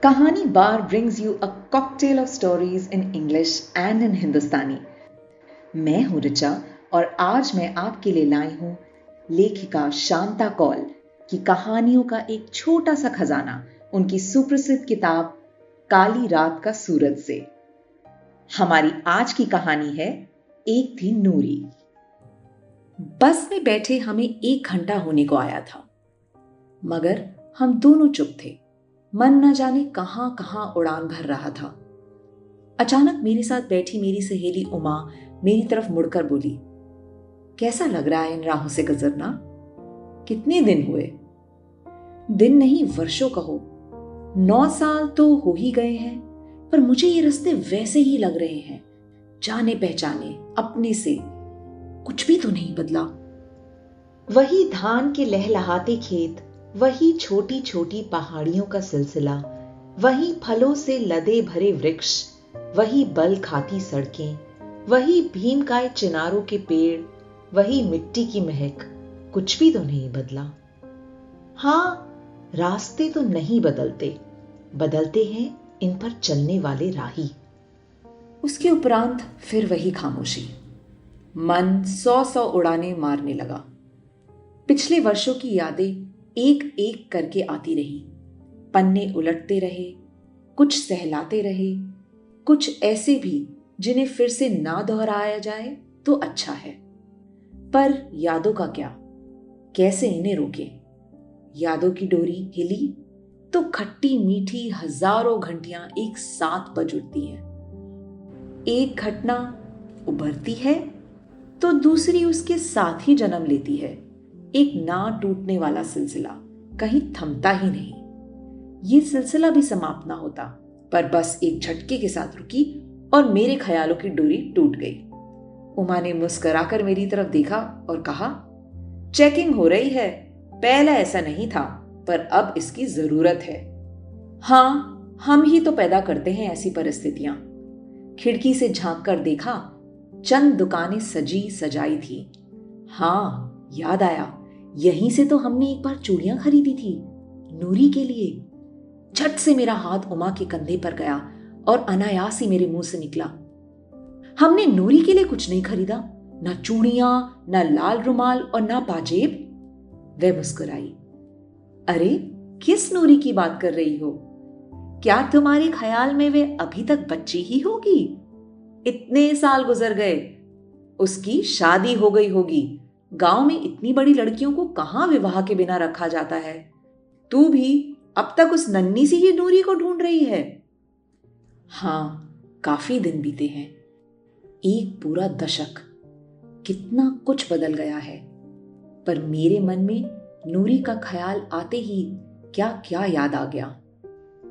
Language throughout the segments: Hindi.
कहानी बार brings you a cocktail of stories in English and in हिंदुस्तानी। मैं हूं ऋचा और आज मैं आपके लिए लाई हूं लेखिका शांता कौल की कहानियों का एक छोटा सा खजाना उनकी सुप्रसिद्ध किताब काली रात का सूरज से। हमारी आज की कहानी है एक थी नूरी। बस में बैठे हमें 1 घंटा होने को आया था, मगर हम दोनों चुप थे। मन न जाने कहां कहां उड़ान भर रहा था। अचानक मेरे साथ बैठी मेरी सहेली उमा मेरी तरफ मुड़कर बोली, कैसा लग रहा है इन राहों से गुजरना? कितने दिन हुए? दिन नहीं, वर्षों कहो। 9 साल तो हो ही गए हैं, पर मुझे ये रास्ते वैसे ही लग रहे हैं, जाने पहचाने, अपने से। कुछ भी तो नहीं बदला। वही धान के लहलहाते खेत, वही छोटी छोटी पहाड़ियों का सिलसिला, वही फलों से लदे भरे वृक्ष, वही बल खाती सड़कें, वही भीमकाय चिनारों के पेड़, वही मिट्टी की महक। कुछ भी तो नहीं बदला। हाँ, रास्ते तो नहीं बदलते, बदलते हैं इन पर चलने वाले राही। उसके उपरांत फिर वही खामोशी। मन 100 उड़ाने मारने लगा। पिछले वर्षों की यादें एक एक करके आती रही। पन्ने उलटते रहे, कुछ सहलाते रहे, कुछ ऐसे भी जिन्हें फिर से ना दोहराया जाए तो अच्छा है। पर यादों का क्या, कैसे इन्हें रोके? यादों की डोरी हिली तो खट्टी मीठी हजारों घंटियां एक साथ बज उठती हैं। एक घटना उभरती है तो दूसरी उसके साथ ही जन्म लेती है। एक ना टूटने वाला सिलसिला, कहीं थमता ही नहीं। ये सिलसिला भी समाप्त ना होता, पर बस एक झटके के साथ रुकी और मेरे ख्यालों की डोरी टूट गई। उमा ने मुस्कुराकर मेरी तरफ देखा और कहा, चेकिंग हो रही है। पहले ऐसा नहीं था, पर अब इसकी जरूरत है। हाँ, हम ही तो पैदा करते हैं ऐसी परिस्थितियां। खिड़की से झांक कर देखा, चंद दुकानें सजी सजाई थी। हाँ, याद आया, यहीं से तो हमने एक बार चूड़ियां खरीदी थी नूरी के लिए। झट से मेरा हाथ उमा के कंधे पर गया और अनायास ही मेरे मुंह से निकला, हमने नूरी के लिए कुछ नहीं खरीदा, ना चूड़ियां, ना लाल रुमाल और ना पाजेब। वह मुस्कुराई। अरे, किस नूरी की बात कर रही हो? क्या तुम्हारे ख्याल में वे अभी तक बच्ची ही होगी? इतने साल गुजर गए, उसकी शादी हो गई होगी। गांव में इतनी बड़ी लड़कियों को कहां विवाह के बिना रखा जाता है। तू भी अब तक उस नन्ही सी ही नूरी को ढूंढ रही है। हाँ, काफी दिन बीते हैं, एक पूरा दशक। कितना कुछ बदल गया है, पर मेरे मन में नूरी का ख्याल आते ही क्या क्या याद आ गया।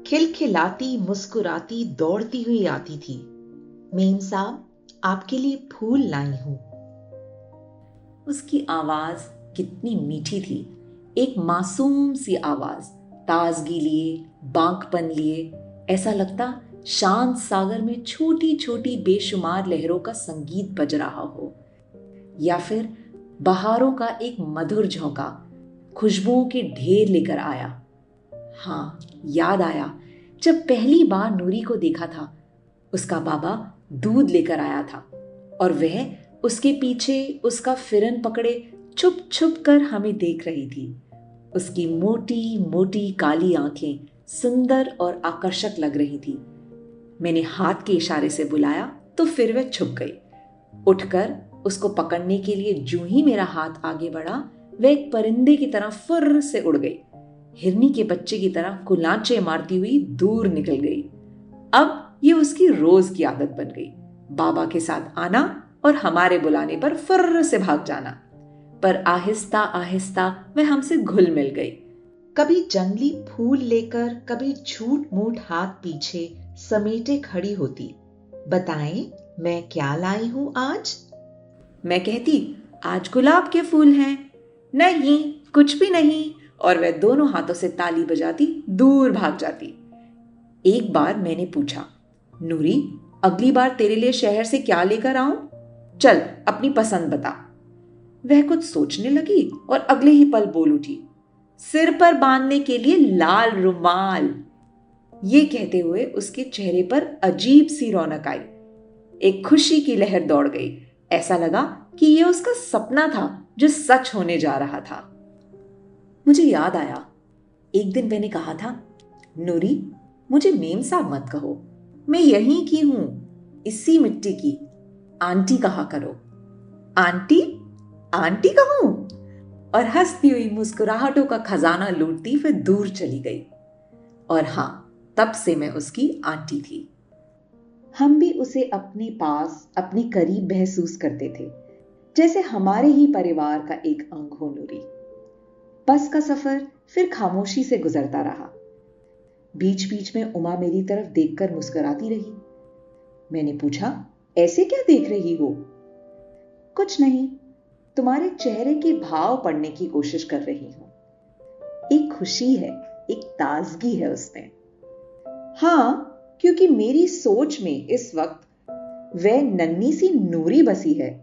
खिलखिलाती, मुस्कुराती, दौड़ती हुई आती थी, मेम साहब, आपके लिए फूल लाई हूं। उसकी आवाज कितनी मीठी थी, एक मासूम सी आवाज, ताजगी लिए, बांकपन लिए। ऐसा लगता शांत सागर में छोटी छोटी बेशुमार लहरों का संगीत बज रहा हो, या फिर बहारों का एक मधुर झोंका खुशबुओं के ढेर लेकर आया। हाँ, याद आया, जब पहली बार नूरी को देखा था, उसका बाबा दूध लेकर आया था और वह उसके पीछे उसका फिरन पकड़े छुप छुप कर हमें देख रही थी। उसकी मोटी मोटी काली आंखें सुंदर और आकर्षक लग रही थी। मैंने हाथ के इशारे से बुलाया तो फिर वह छुप गई। उठकर उसको पकड़ने के लिए जूं ही मेरा हाथ आगे बढ़ा, वह एक परिंदे की तरह फुर्र से उड़ गई। हिरनी के बच्चे की तरह कुलांचे मारती हुई दूर निकल गई। अब ये उसकी रोज की आदत बन गई, बाबा के साथ आना और हमारे बुलाने पर फुर्र से भाग जाना। पर आहिस्ता आहिस्ता वह हमसे घुल मिल गई। कभी जंगली फूल लेकर, कभी झूठ मूठ हाथ पीछे समेटे खड़ी होती। बताएं, मैं क्या लाई हूं आज? मैं कहती, आज गुलाब के फूल हैं। नहीं, कुछ भी नहीं, और वह दोनों हाथों से ताली बजाती दूर भाग जाती। एक बार मैंने पूछा, नूरी, अगली बार तेरे लिए शहर से क्या लेकर आऊं? चल, अपनी पसंद बता। वह कुछ सोचने लगी और अगले ही पल बोल उठी, सिर पर बांधने के लिए लाल रुमाल। ये कहते हुए उसके चेहरे पर अजीब सी रौनक आई। एक खुशी की लहर दौड़ गई। ऐसा लगा कि यह उसका सपना था जो सच होने जा रहा था। मुझे याद आया, एक दिन मैंने कहा था, नूरी, मुझे मेम साहब मत कहो, मैं यहीं की हूं, इसी मिट्टी की, आंटी कहा करो। आंटी? आंटी कहूं? और हंसती हुई मुस्कुराहटों का खजाना लूटती फिर दूर चली गई। और हां, तब से मैं उसकी आंटी थी। हम भी उसे अपने पास, अपने करीब महसूस करते थे, जैसे हमारे ही परिवार का एक अंग हो। नूरी। बस का सफर फिर खामोशी से गुजरता रहा। बीच बीच में उमा मेरी तरफ देखकर मुस्कुराती रही। मैंने पूछा, ऐसे क्या देख रही हो? कुछ नहीं, तुम्हारे चेहरे के भाव पढ़ने की कोशिश कर रही हूं। एक खुशी है, एक ताजगी है उसमें। हां, क्योंकि मेरी सोच में इस वक्त वह नन्ही सी नूरी बसी है।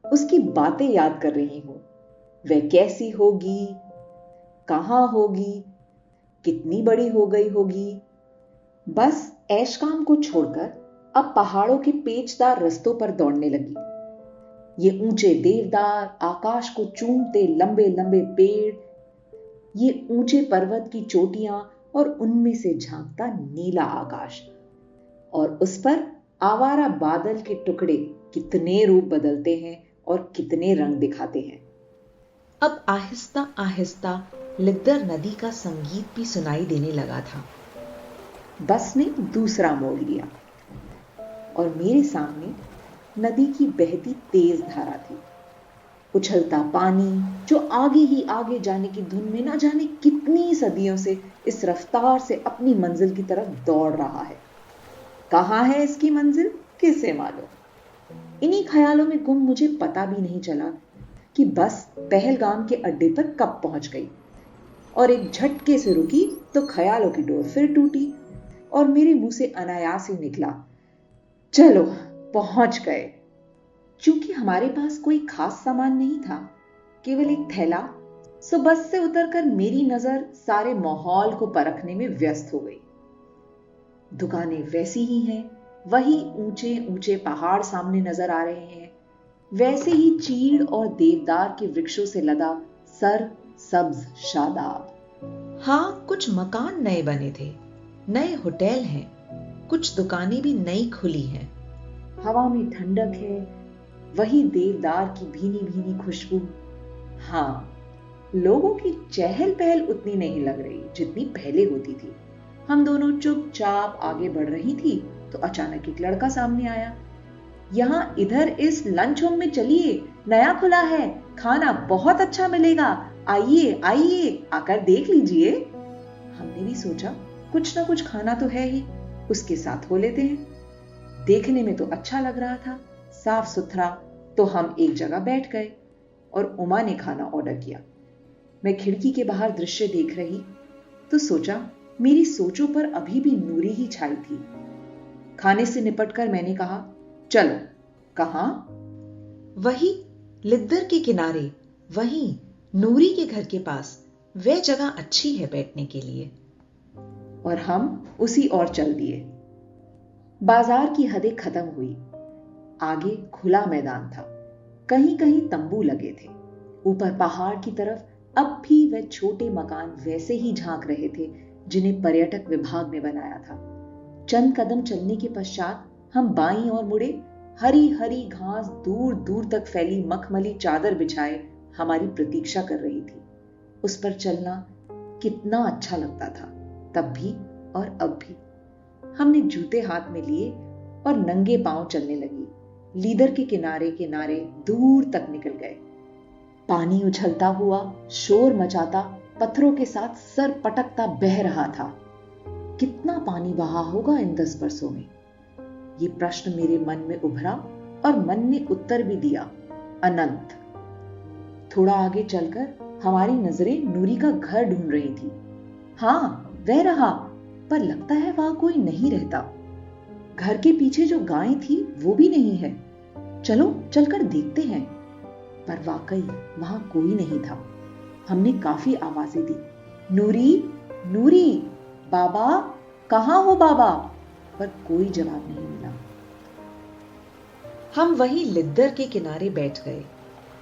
उसकी बातें याद कर रही हूं। वह कैसी होगी, कहां होगी, कितनी बड़ी हो गई होगी। बस ऐश काम को छोड़कर अब पहाड़ों के पेचदार रास्तों पर दौड़ने लगी। ये ऊंचे देवदार, आकाश को चूमते लंबे लंबे पेड़, ये ऊंचे पर्वत की चोटियां और उनमें से झांकता नीला आकाश, और उस पर आवारा बादल के टुकड़े कितने रूप बदलते हैं और कितने रंग दिखाते हैं। अब आहिस्ता आहिस्ता लिद्दर नदी का संगीत भी सुनाई देने लगा था। बस ने दूसरा मोड़ लिया और मेरे सामने नदी की बहती तेज धारा थी। उछलता पानी जो आगे ही आगे जाने की धुन में ना जाने कितनी सदियों से इस रफ्तार से अपनी मंजिल की तरफ दौड़ रहा है। कहां है इसकी मंजिल, किसे मालूम। इन्हीं ख्यालों में गुम मुझे पता भी नहीं चला कि बस पहलगाम के अड्डे पर कब पहुंच गई, और एक झटके से रुकी तो ख्यालों की डोर फिर टूटी और मेरे मुंह से अनायास ही निकला, चलो पहुंच गए। चूंकि हमारे पास कोई खास सामान नहीं था, केवल एक थैला, सो बस से उतरकर मेरी नजर सारे माहौल को परखने में व्यस्त हो गई। दुकानें वैसी ही हैं, वही ऊंचे ऊंचे पहाड़ सामने नजर आ रहे हैं, वैसे ही चीड़ और देवदार के वृक्षों से लदा सर सब्ज शादाब। हाँ, कुछ मकान नए बने थे, नए होटल हैं, कुछ दुकानें भी नई खुली हैं। हवा में ठंडक है, वही देवदार की भीनी भीनी खुशबू। हाँ, लोगों की चहल पहल उतनी नहीं लग रही जितनी पहले होती थी। हम दोनों चुपचाप आगे बढ़ रही थी तो अचानक एक लड़का सामने आया। यहाँ इधर इस लंच होम में चलिए, नया खुला है, खाना बहुत अच्छा मिलेगा, आइए आइए, आकर देख लीजिए। हमने भी सोचा कुछ ना कुछ खाना तो है ही, उसके साथ हो लेते हैं। देखने में तो अच्छा लग रहा था, साफ सुथरा। तो हम एक जगह बैठ गए और उमा ने खाना ऑर्डर किया। मैं खिड़की के बाहर दृश्य देख रही तो सोचा मेरी सोचों पर अभी भी नूरी ही छाई थी। खाने से निपटकर मैंने कहा, चलो। कहां? वही लिद्दर के किनारे, वहीं नूरी के घर के पास। वह जगह अच्छी है बैठने के लिए। और हम उसी ओर चल दिए। बाजार की हदें खत्म हुई। आगे खुला मैदान था, कहीं कहीं तंबू लगे थे। ऊपर पहाड़ की तरफ अब भी वह छोटे मकान वैसे ही झांक रहे थे जिन्हें पर्यटक विभाग ने बनाया था। चंद कदम चलने के पश्चात हम बाईं ओर मुड़े। हरी हरी घास दूर दूर तक फैली मखमली चादर बिछाए हमारी प्रतीक्षा कर रही थी। उस पर चलना कितना अच्छा लगता था, तब भी और अब भी। हमने जूते हाथ में लिए और नंगे पांव चलने लगी। लीदर के किनारे किनारे दूर तक निकल गए। पानी उछलता हुआ, शोर मचाता, पत्थरों के साथ सर पटकता बह रहा था। कितना पानी बहा होगा इन 10 बरसों में? ये प्रश्न मेरे मन में उभरा और मन ने उत्तर भी दिया, अनंत। थोड़ा आगे चलकर हमारी नजरें नूरी का घर ढूंढ रही थी। हां, वह रहा, पर लगता है वहां कोई नहीं रहता। घर के पीछे जो गाय थी वो भी नहीं है। चलो चलकर देखते हैं। पर वाकई वहां कोई नहीं था। हमने काफी आवाजें दी, नूरी, नूरी, बाबा, कहाँ हो बाबा? पर कोई जवाब नहीं मिला। हम वहीं लिद्दर के किनारे बैठ गए,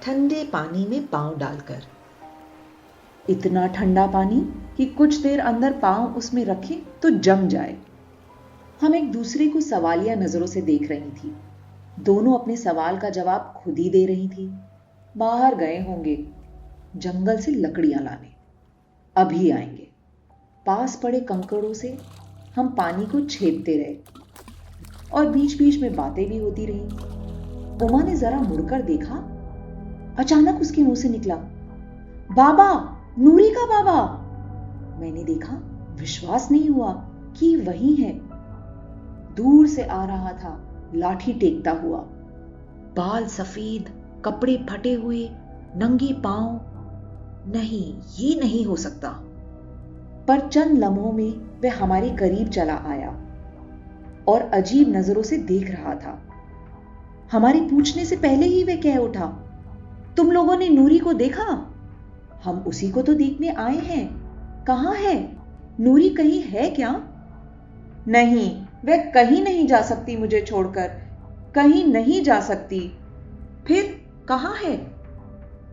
ठंडे पानी में पांव डालकर। इतना ठंडा पानी कि कुछ देर अंदर पांव उसमें रखे तो जम जाए। हम एक दूसरे को सवालिया नजरों से देख रही थी। दोनों अपने सवाल का जवाब खुद ही दे रही थी। बाहर गए होंगे जंगल से लकड़ियां लाने, अभी आएंगे। पास पड़े कंकड़ों से हम पानी को छेदते रहे और बीच बीच में बातें भी होती रही। उमा ने जरा मुड़कर देखा। अचानक उसके मुंह से निकला, बाबा, नूरी का बाबा। मैंने देखा, विश्वास नहीं हुआ कि वही है। दूर से आ रहा था, लाठी टेकता हुआ, बाल सफेद, कपड़े फटे हुए, नंगे पांव। नहीं, ये नहीं हो सकता। पर चंद लम्हों में वह हमारे करीब चला आया और अजीब नजरों से देख रहा था। हमारे पूछने से पहले ही वह कह उठा, तुम लोगों ने नूरी को देखा? हम उसी को तो देखने आए हैं। कहाँ है? नूरी कहीं है क्या? नहीं, वह कहीं नहीं जा सकती मुझे छोड़कर, कहीं नहीं जा सकती। फिर कहाँ है?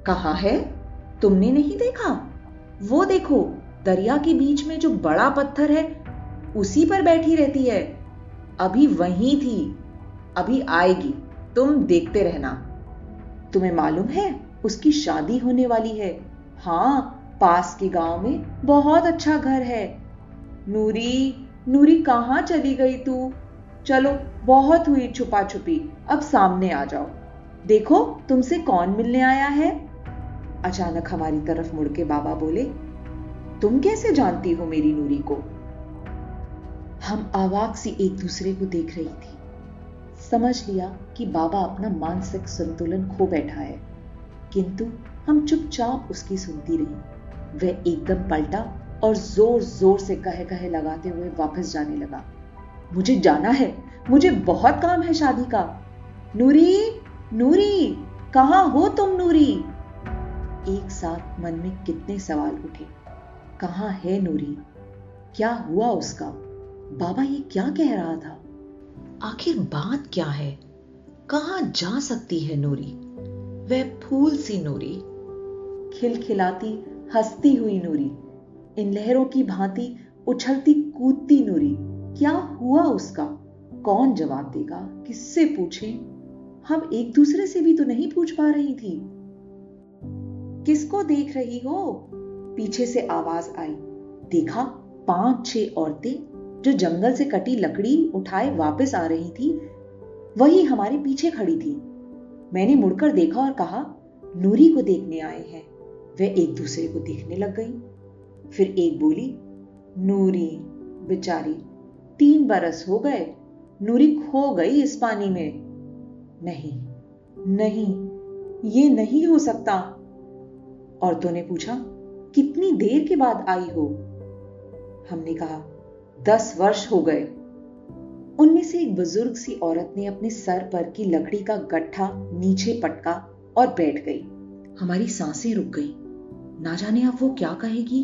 कहाँ है? तुमने नहीं देखा? वो देखो, दरिया के बीच में जो बड़ा पत्थर है, उसी पर बैठी रहती है। अभी वहीं थी, अभी आएगी, तुम देखते रहना। तुम्हें मालूम है, उसकी शादी होने वाली है। हाँ, पास के गांव में बहुत अच्छा घर है। नूरी, नूरी कहाँ चली गई तू? चलो, बहुत हुई छुपा छुपी, अब सामने आ जाओ। देखो, तुमसे कौन मिलने आया है? अचानक हमारी तरफ मुड़ के बाबा बोले, तुम कैसे जानती हो मेरी नूरी को? हम अवाक सी एक दूसरे को देख रही थी। समझ लिया कि बाबा अपना मानसिक संतुलन खो बैठा है, किंतु हम चुपचाप उसकी सुनती रही। वह एकदम पलटा और जोर जोर से कहे कहे लगाते हुए वापस जाने लगा। मुझे जाना है, मुझे बहुत काम है शादी का। नूरी, नूरी, कहाँ हो तुम नूरी? एक साथ मन में कितने सवाल उठे। कहाँ है नूरी? क्या हुआ उसका? बाबा ये क्या कह रहा था? आखिर बात क्या है? कहाँ जा सकती है नूरी? वह फूल सी नूरी, खिलखिलाती हंसती हुई नूरी, इन लहरों की भांति उछलती कूदती नूरी, क्या हुआ उसका? कौन जवाब देगा? किससे पूछें? हम एक दूसरे से भी तो नहीं पूछ पा रही थी। किसको देख रही हो? पीछे से आवाज आई। देखा, 5-6 औरतें जो जंगल से कटी लकड़ी उठाए वापस आ रही थी, वही हमारे पीछे खड़ी थी। मैंने मुड़कर देखा और कहा, नूरी को देखने आए हैं। वे एक दूसरे को देखने लग गई। फिर एक बोली, नूरी बेचारी, 3 बरस हो गए, नूरी खो गई इस पानी में। नहीं, नहीं, ये नहीं हो सकता। औरतों ने पूछा, कितनी देर के बाद आई हो? हमने कहा, 10 वर्ष हो गए। उनमें से एक बुजुर्ग सी औरत ने अपने सर पर की लकड़ी का गट्ठा नीचे पटका और बैठ गई। हमारी सांसें रुक गई। ना जाने अब वो क्या कहेगी।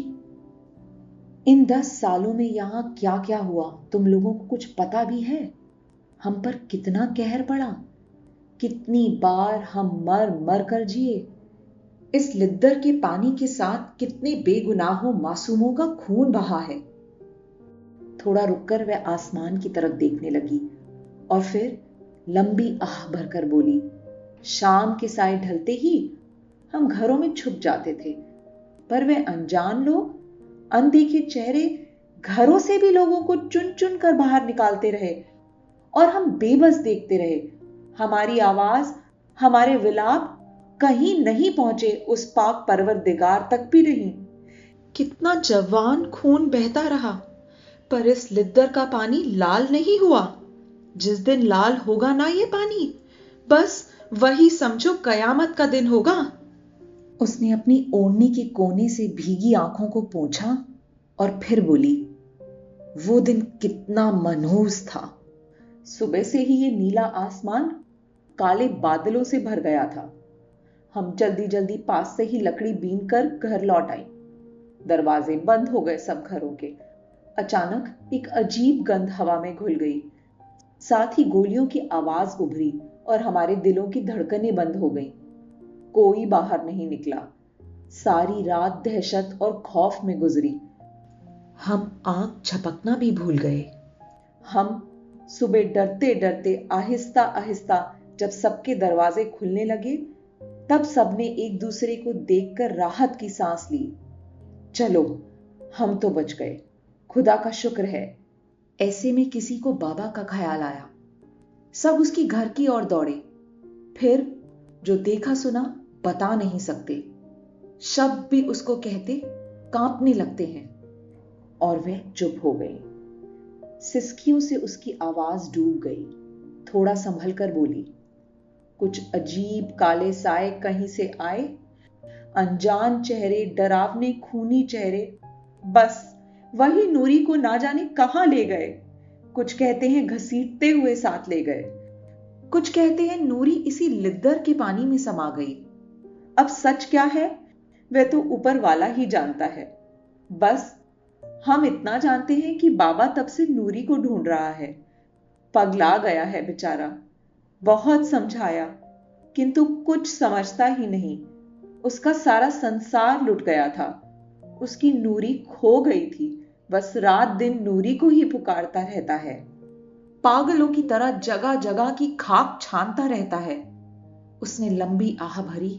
इन 10 सालों में यहां क्या क्या हुआ, तुम लोगों को कुछ पता भी है? हम पर कितना कहर पड़ा, कितनी बार हम मर मर कर जिए। इस लिद्दर के पानी के साथ कितने बेगुनाहों मासूमों का खून बहा है। थोड़ा रुककर वह आसमान की तरफ देखने लगी और फिर लंबी आह भरकर बोली, शाम के साए ढलते ही हम घरों में छुप जाते थे, पर वे अनजान लोग, अनदेखे चेहरे घरों से भी लोगों को चुन चुन कर बाहर निकालते रहे और हम बेबस देखते रहे। हमारी आवाज, हमारे विलाप कहीं नहीं पहुंचे, उस पाक परवरदिगार तक भी नहीं। कितना जवान खून बहता रहा, पर इस लिद्दर का पानी लाल नहीं हुआ। जिस दिन लाल होगा ना ये पानी, बस वही समझो कयामत का दिन होगा। उसने अपनी ओढ़नी के कोने से भीगी आंखों को पोंछा और फिर बोली, वो दिन कितना मनहूस था। सुबह से ही ये नीला आसमान काले बादलों से भर गया था। हम जल्दी जल्दी पास से ही लकड़ी बीन कर घर लौट आई। दरवाजे बंद हो गए सब घरों के। अचानक एक अजीब गंध हवा में घुल गई। साथ ही गोलियों की आवाज उभरी और हमारे दिलों की धड़कनें बंद हो गईं। कोई बाहर नहीं निकला। सारी रात दहशत और खौफ में गुजरी। हम आंख झपकना भी भूल गए। हम सुबह डरते डरते आहिस्ता आहिस्ता जब सबके दरवाजे खुलने लगे, तब सबने एक दूसरे को देखकर राहत की सांस ली। चलो, हम तो बच गए, खुदा का शुक्र है। ऐसे में किसी को बाबा का ख्याल आया। सब उसकी घर की ओर दौड़े। फिर जो देखा सुना बता नहीं सकते। शब्द भी उसको कहते कांपने लगते हैं। और वह चुप हो गई। सिसकियों से उसकी आवाज डूब गई। थोड़ा संभल कर बोली, कुछ अजीब काले साए कहीं से आए, अनजान चेहरे, डरावने खूनी चेहरे। बस वही नूरी को ना जाने कहां ले गए। कुछ कहते हैं घसीटते हुए साथ ले गए। कुछ कहते हैं नूरी इसी लिद्दर के पानी में समा गई। अब सच क्या है वह तो ऊपर वाला ही जानता है। बस हम इतना जानते हैं कि बाबा तब से नूरी को ढूंढ रहा है। पगला गया है बेचारा। बहुत समझाया किंतु कुछ समझता ही नहीं। उसका सारा संसार लुट गया था। उसकी नूरी खो गई थी। बस रात दिन नूरी को ही पुकारता रहता है। पागलों की तरह जगह जगह की खाक छानता रहता है। उसने लंबी आह भरी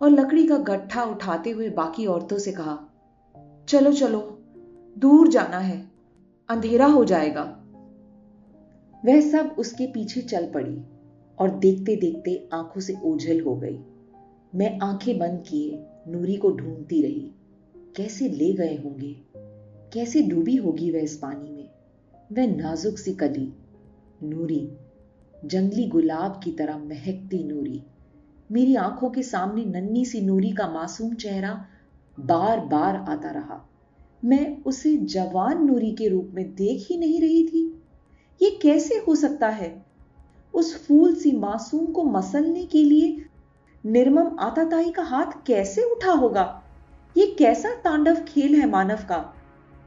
और लकड़ी का गट्ठा उठाते हुए बाकी औरतों से कहा, चलो चलो, दूर जाना है, अंधेरा हो जाएगा। वह सब उसके पीछे चल पड़ी और देखते देखते आंखों से ओझल हो गई। मैं आंखें बंद किए नूरी को ढूंढती रही। कैसे ले गए होंगे, कैसे डूबी होगी वह इस पानी में। वह नाजुक सी कली नूरी, जंगली गुलाब की तरह महकती नूरी। मेरी आंखों के सामने नन्ही सी नूरी का मासूम चेहरा बार बार आता रहा। मैं उसे जवान नूरी के रूप में देख ही नहीं रही थी। ये कैसे हो सकता है? उस फूल सी मासूम को मसलने के लिए निर्मम आताताई का हाथ कैसे उठा होगा? ये कैसा तांडव खेल है मानव का?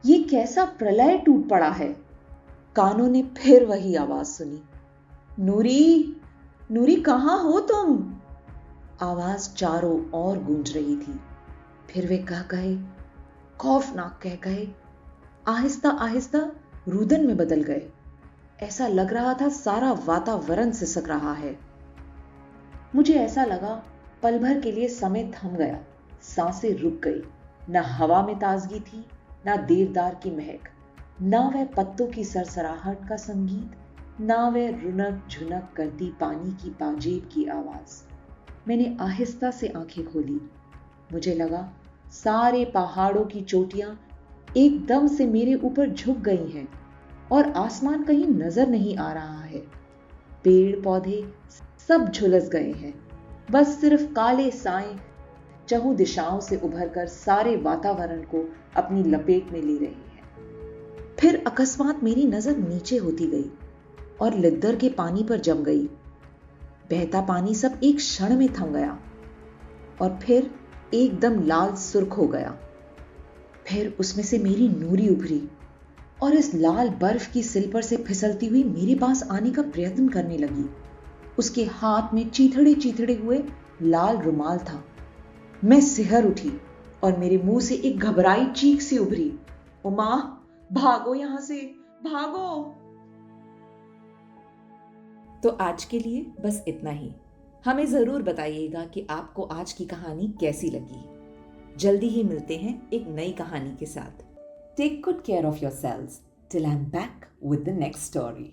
ये कैसा प्रलय टूट पड़ा है? कानों ने फिर वही आवाज सुनी, नूरी, नूरी कहां हो तुम? आवाज चारों ओर गूंज रही थी। फिर वे कह गए, खौफनाक कह गए, आहिस्ता आहिस्ता रुदन में बदल गए। ऐसा लग रहा था सारा वातावरण सिसक रहा है। मुझे ऐसा लगा पल भर के लिए समय थम गया, सांसें रुक गई। न हवा में ताजगी थी, न देवदार की महक, न वह पत्तों की सरसराहट का संगीत, न वह रुनक झुनक करती पानी की पाजेब की आवाज। मैंने आहिस्ता से आंखें खोली। मुझे लगा सारे पहाड़ों की चोटियां एकदम से मेरे ऊपर झुक गई हैं और आसमान कहीं नजर नहीं आ रहा है। पेड़ पौधे सब झुलस गए हैं। बस सिर्फ काले साए चहुं दिशाओं से उभरकर सारे वातावरण को अपनी लपेट में ले रहे हैं। फिर अकस्मात मेरी नजर नीचे होती गई और लिद्दर के पानी पर जम गई। बहता पानी सब एक क्षण में थम गया और फिर एकदम लाल सुर्ख हो गया। फिर उसमें से मेरी नूरी उभरी और इस लाल बर्फ की सिल पर से फिसलती हुई मेरे पास आने का प्रयत्न करने लगी। उसके हाथ में चीथड़े चीथड़े हुए लाल रुमाल था। मैं सिहर उठी और मेरे मुंह से एक घबराई चीख सी उभरी, उमा, भागो यहां से, भागो। तो आज के लिए बस इतना ही। हमें जरूर बताइएगा कि आपको आज की कहानी कैसी लगी। जल्दी ही मिलते हैं एक नई कहानी के साथ। Take good care of yourselves till I am back with the next story.